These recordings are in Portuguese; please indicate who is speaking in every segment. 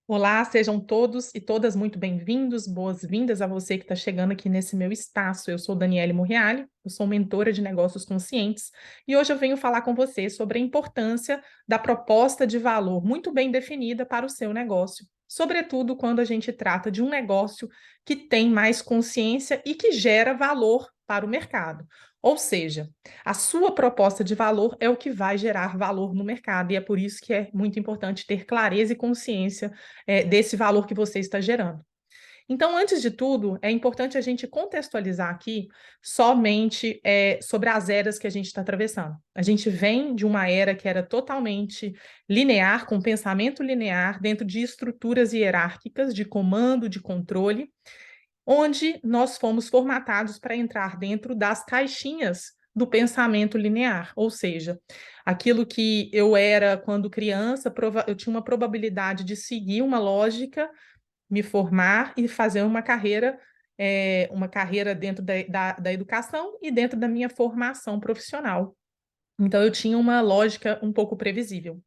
Speaker 1: Olá, sejam todos e todas muito bem-vindos, boas-vindas a você que está chegando aqui nesse meu espaço. Eu sou Daniele Morreale, eu sou mentora de negócios conscientes e hoje eu venho falar com você sobre a importância da proposta de valor muito bem definida para o seu negócio, sobretudo quando a gente trata de um negócio que tem mais consciência e que gera valor para o mercado. Ou seja, a sua proposta de valor é o que vai gerar valor no mercado e é por isso que é muito importante ter clareza e consciência desse valor que você está gerando. Então, antes de tudo, é importante a gente contextualizar aqui somente sobre as eras que a gente está atravessando. A gente vem de uma era que era totalmente linear, com pensamento linear, dentro de estruturas hierárquicas de comando, de controle, onde nós fomos formatados para entrar dentro das caixinhas do pensamento linear, ou seja, aquilo que eu era quando criança, eu tinha uma probabilidade de seguir uma lógica, me formar e fazer uma carreira dentro da educação e dentro da minha formação profissional. Então, eu tinha uma lógica um pouco previsível.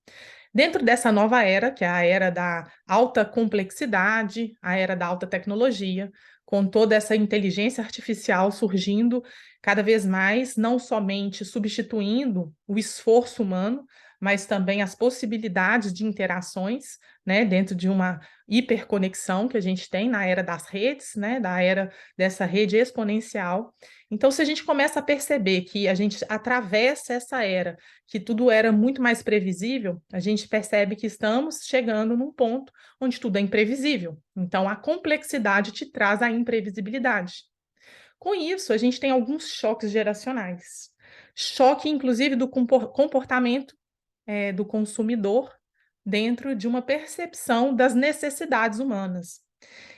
Speaker 1: Dentro dessa nova era, que é a era da alta complexidade, a era da alta tecnologia, com toda essa inteligência artificial surgindo cada vez mais, não somente substituindo o esforço humano, mas também as possibilidades de interações, né, dentro de uma hiperconexão que a gente tem na era das redes, né, da era dessa rede exponencial. Então, se a gente começa a perceber que a gente atravessa essa era, que tudo era muito mais previsível, a gente percebe que estamos chegando num ponto onde tudo é imprevisível. Então, a complexidade te traz a imprevisibilidade. Com isso, a gente tem alguns choques geracionais. Choque, inclusive, do comportamento do consumidor dentro de uma percepção das necessidades humanas.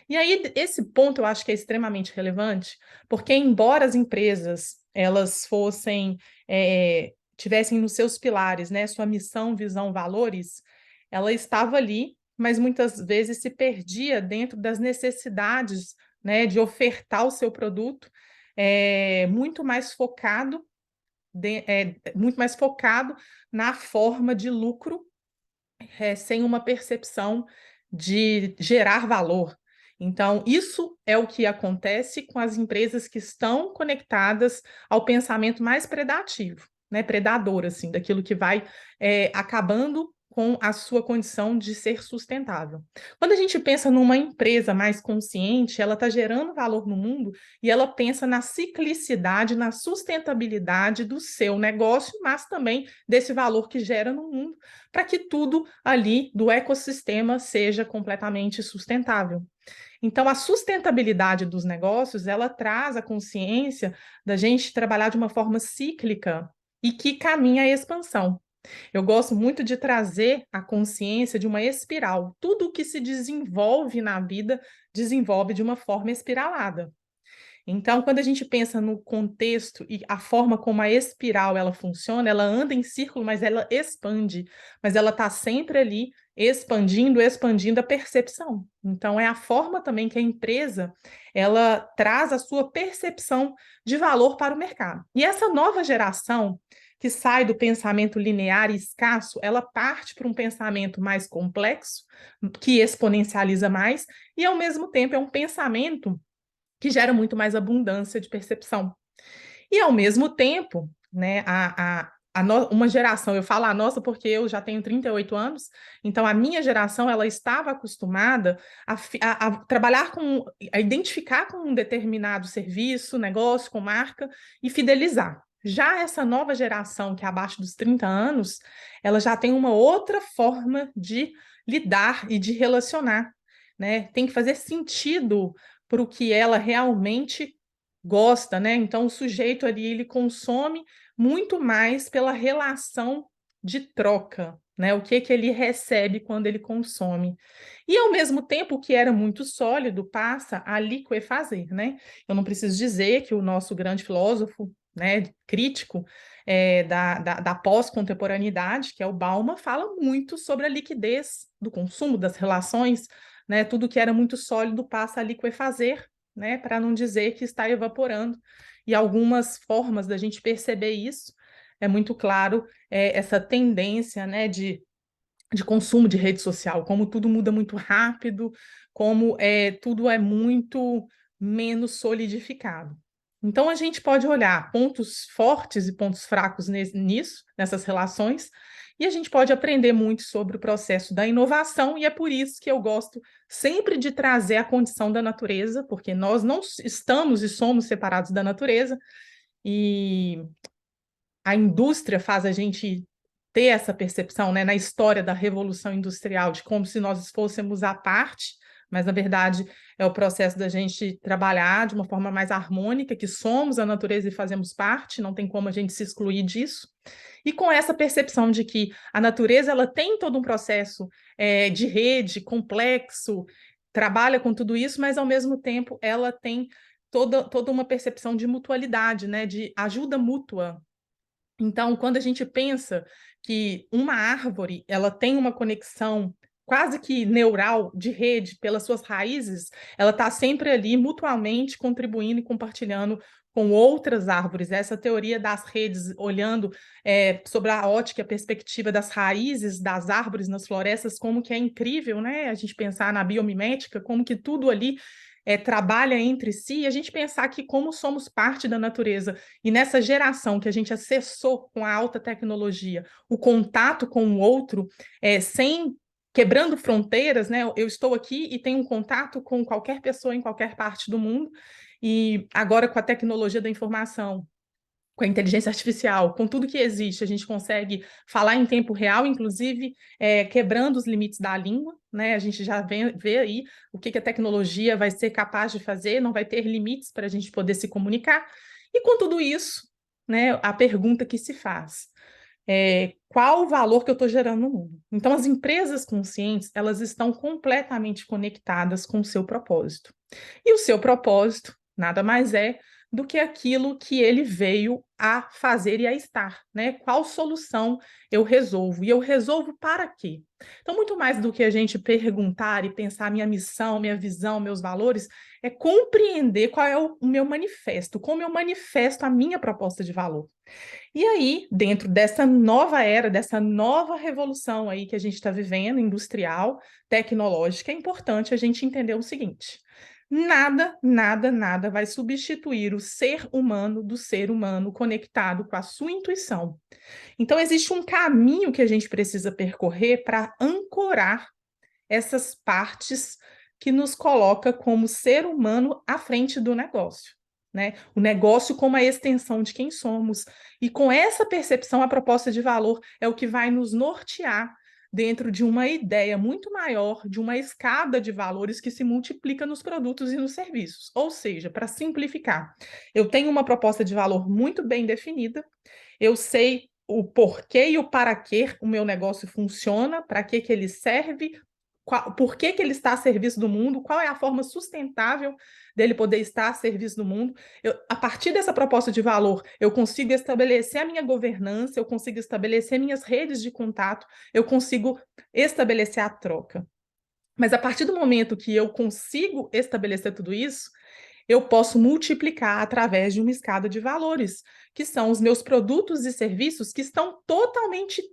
Speaker 1: E aí, esse ponto eu acho que é extremamente relevante, porque embora as empresas elas tivessem nos seus pilares, né, sua missão, visão, valores, ela estava ali, mas muitas vezes se perdia dentro das necessidades, né, de ofertar o seu produto muito mais focado, muito mais focado na forma de lucro sem uma percepção de gerar valor. Então, isso é o que acontece com as empresas que estão conectadas ao pensamento mais predativo, né? Predador, assim, daquilo que vai acabando com a sua condição de ser sustentável. Quando a gente pensa numa empresa mais consciente, ela está gerando valor no mundo e ela pensa na ciclicidade, na sustentabilidade do seu negócio, mas também desse valor que gera no mundo para que tudo ali do ecossistema seja completamente sustentável. Então, a sustentabilidade dos negócios, ela traz a consciência da gente trabalhar de uma forma cíclica e que caminha à expansão. Eu gosto muito de trazer a consciência de uma espiral. Tudo o que se desenvolve na vida desenvolve de uma forma espiralada. Então, quando a gente pensa no contexto e a forma como a espiral ela funciona, ela anda em círculo, mas ela expande, mas ela está sempre ali expandindo, expandindo a percepção. Então, é a forma também que a empresa ela traz a sua percepção de valor para o mercado. E essa nova geração que sai do pensamento linear e escasso, ela parte para um pensamento mais complexo, que exponencializa mais, e ao mesmo tempo é um pensamento que gera muito mais abundância de percepção. E, ao mesmo tempo, né, uma geração, eu falo a nossa porque eu já tenho 38 anos, então a minha geração ela estava acostumada a trabalhar a identificar com um determinado serviço, negócio, com marca e fidelizar. Já essa nova geração, que é abaixo dos 30 anos, ela já tem uma outra forma de lidar e de relacionar, né? Tem que fazer sentido para o que ela realmente gosta, né? Então, o sujeito ali, ele consome muito mais pela relação de troca, né? O que que ele recebe quando ele consome. E, ao mesmo tempo, o que era muito sólido passa a liquefazer, né? Eu não preciso dizer que o nosso grande filósofo, né, crítico da pós-contemporaneidade, que é o Bauman, fala muito sobre a liquidez do consumo, das relações, né? Tudo que era muito sólido passa a liquefazer, né, para não dizer que está evaporando. E algumas formas da gente perceber isso é muito claro essa tendência, né, de de consumo de rede social, como tudo muda muito rápido, como tudo é muito menos solidificado. Então, a gente pode olhar pontos fortes e pontos fracos nisso, nessas relações, e a gente pode aprender muito sobre o processo da inovação, e é por isso que eu gosto sempre de trazer a condição da natureza, porque nós não estamos e somos separados da natureza, e a indústria faz a gente ter essa percepção, né, na história da Revolução Industrial, de como se nós fôssemos à parte, mas na verdade é o processo da gente trabalhar de uma forma mais harmônica, que somos a natureza e fazemos parte, não tem como a gente se excluir disso. E com essa percepção de que a natureza ela tem todo um processo de rede complexo, trabalha com tudo isso, mas ao mesmo tempo ela tem toda uma percepção de mutualidade, né, de ajuda mútua. Então, quando a gente pensa que uma árvore ela tem uma conexão quase que neural de rede pelas suas raízes, ela está sempre ali mutuamente contribuindo e compartilhando com outras árvores. Essa teoria das redes, olhando sobre a ótica, a perspectiva das raízes das árvores nas florestas, como que é incrível, né? A gente pensar na biomimética, como que tudo ali trabalha entre si, e a gente pensar que como somos parte da natureza e nessa geração que a gente acessou com a alta tecnologia, o contato com o outro, sem quebrando fronteiras, né? Eu estou aqui e tenho um contato com qualquer pessoa em qualquer parte do mundo, e agora com a tecnologia da informação, com a inteligência artificial, com tudo que existe, a gente consegue falar em tempo real, inclusive quebrando os limites da língua, né? A gente já vê aí o que a tecnologia vai ser capaz de fazer, não vai ter limites para a gente poder se comunicar. E com tudo isso, né, a pergunta que se faz qual o valor que eu estou gerando no mundo? Então, as empresas conscientes, elas estão completamente conectadas com o seu propósito. E o seu propósito nada mais é do que aquilo que ele veio a fazer e a estar, né? Qual solução eu resolvo? E eu resolvo para quê? Então, muito mais do que a gente perguntar e pensar minha missão, minha visão, meus valores, é compreender qual é o meu manifesto, como eu manifesto a minha proposta de valor. E aí, dentro dessa nova era, dessa nova revolução aí que a gente está vivendo, industrial, tecnológica, é importante a gente entender o seguinte: nada, nada, nada vai substituir o ser humano do ser humano conectado com a sua intuição. Então, existe um caminho que a gente precisa percorrer para ancorar essas partes que nos coloca como ser humano à frente do negócio, né? O negócio como a extensão de quem somos. E com essa percepção, a proposta de valor é o que vai nos nortear dentro de uma ideia muito maior, de uma escada de valores que se multiplica nos produtos e nos serviços. Ou seja, para simplificar, eu tenho uma proposta de valor muito bem definida, eu sei o porquê e o para que o meu negócio funciona, para que ele serve, por que ele está a serviço do mundo, qual é a forma sustentável dele poder estar a serviço do mundo. A partir dessa proposta de valor, eu consigo estabelecer a minha governança, eu consigo estabelecer minhas redes de contato, eu consigo estabelecer a troca. Mas a partir do momento que eu consigo estabelecer tudo isso, eu posso multiplicar através de uma escada de valores, que são os meus produtos e serviços que estão totalmente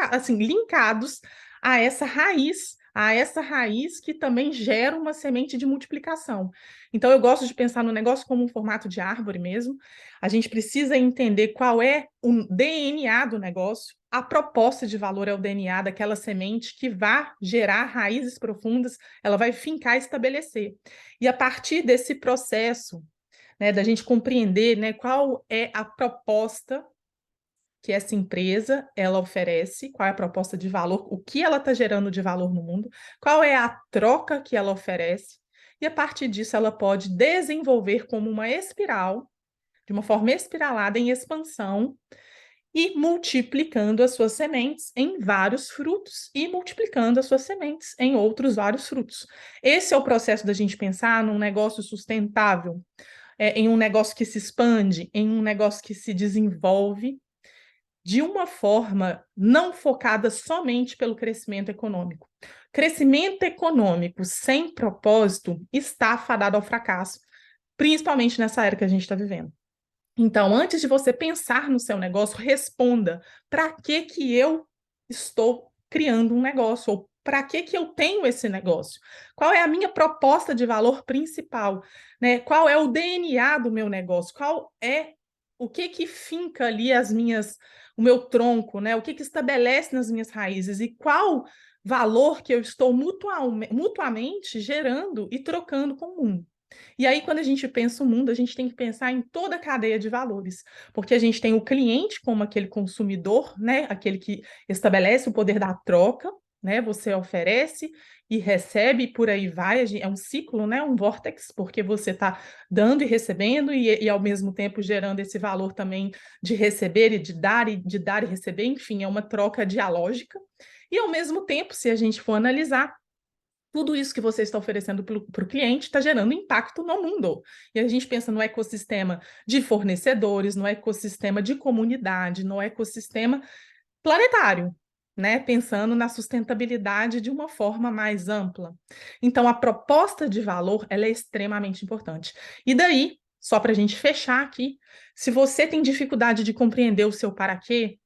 Speaker 1: assim, linkados a essa raiz que também gera uma semente de multiplicação. Então, eu gosto de pensar no negócio como um formato de árvore mesmo. A gente precisa entender qual é o DNA do negócio. A proposta de valor é o DNA daquela semente que vai gerar raízes profundas, ela vai fincar e estabelecer. E a partir desse processo, né, da gente compreender, né, qual é a proposta que essa empresa ela oferece, qual é a proposta de valor, o que ela está gerando de valor no mundo, qual é a troca que ela oferece, e a partir disso ela pode desenvolver como uma espiral, de uma forma espiralada em expansão, e multiplicando as suas sementes em vários frutos e multiplicando as suas sementes em outros vários frutos. Esse é o processo da gente pensar num negócio sustentável, em um negócio que se expande, em um negócio que se desenvolve de uma forma não focada somente pelo crescimento econômico. Crescimento econômico sem propósito está fadado ao fracasso, principalmente nessa era que a gente está vivendo. Então, antes de você pensar no seu negócio, responda: para que eu estou criando um negócio, ou para que eu tenho esse negócio? Qual é a minha proposta de valor principal, né? Qual é o DNA do meu negócio? Qual é o que finca ali o meu tronco, né? O que estabelece nas minhas raízes e qual valor que eu estou mutuamente gerando e trocando com o mundo. E aí, quando a gente pensa o mundo, a gente tem que pensar em toda a cadeia de valores, porque a gente tem o cliente como aquele consumidor, né? Aquele que estabelece o poder da troca, né? Você oferece e recebe, e por aí vai. É um ciclo, né? Um vórtex, porque você está dando e recebendo, e ao mesmo tempo gerando esse valor também de receber e de dar e receber, enfim, é uma troca dialógica. E ao mesmo tempo, se a gente for analisar, tudo isso que você está oferecendo para o cliente está gerando impacto no mundo. E a gente pensa no ecossistema de fornecedores, no ecossistema de comunidade, no ecossistema planetário, né? Pensando na sustentabilidade de uma forma mais ampla. Então, a proposta de valor, ela é extremamente importante. E daí, só para a gente fechar aqui, se você tem dificuldade de compreender o seu para quê,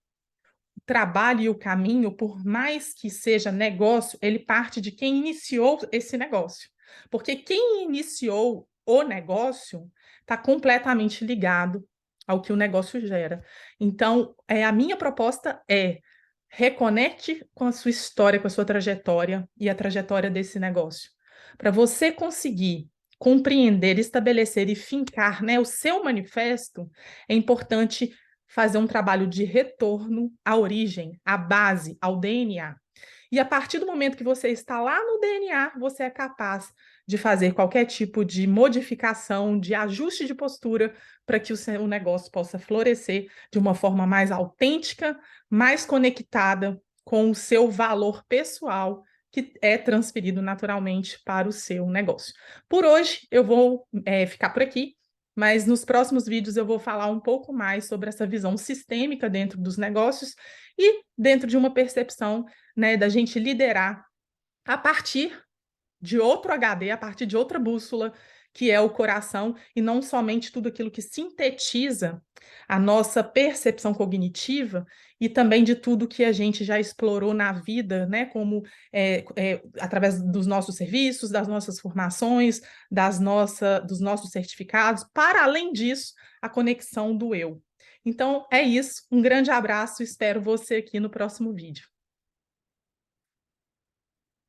Speaker 1: trabalho e o caminho, por mais que seja negócio, ele parte de quem iniciou esse negócio. Porque quem iniciou o negócio está completamente ligado ao que o negócio gera. Então, a minha proposta é reconecte com a sua história, com a sua trajetória e a trajetória desse negócio. Para você conseguir compreender, estabelecer e fincar, né, o seu manifesto, é importante fazer um trabalho de retorno à origem, à base, ao DNA. E a partir do momento que você está lá no DNA, você é capaz de fazer qualquer tipo de modificação, de ajuste de postura, para que o seu negócio possa florescer de uma forma mais autêntica, mais conectada com o seu valor pessoal, que é transferido naturalmente para o seu negócio. Por hoje, eu vou ficar por aqui. Mas nos próximos vídeos eu vou falar um pouco mais sobre essa visão sistêmica dentro dos negócios e dentro de uma percepção, né, da gente liderar a partir de outro HD, a partir de outra bússola, que é o coração, e não somente tudo aquilo que sintetiza a nossa percepção cognitiva, e também de tudo que a gente já explorou na vida, né, como através dos nossos serviços, das nossas formações, dos nossos certificados, para além disso, a conexão do eu. Então, é isso. Um grande abraço, espero você aqui no próximo vídeo.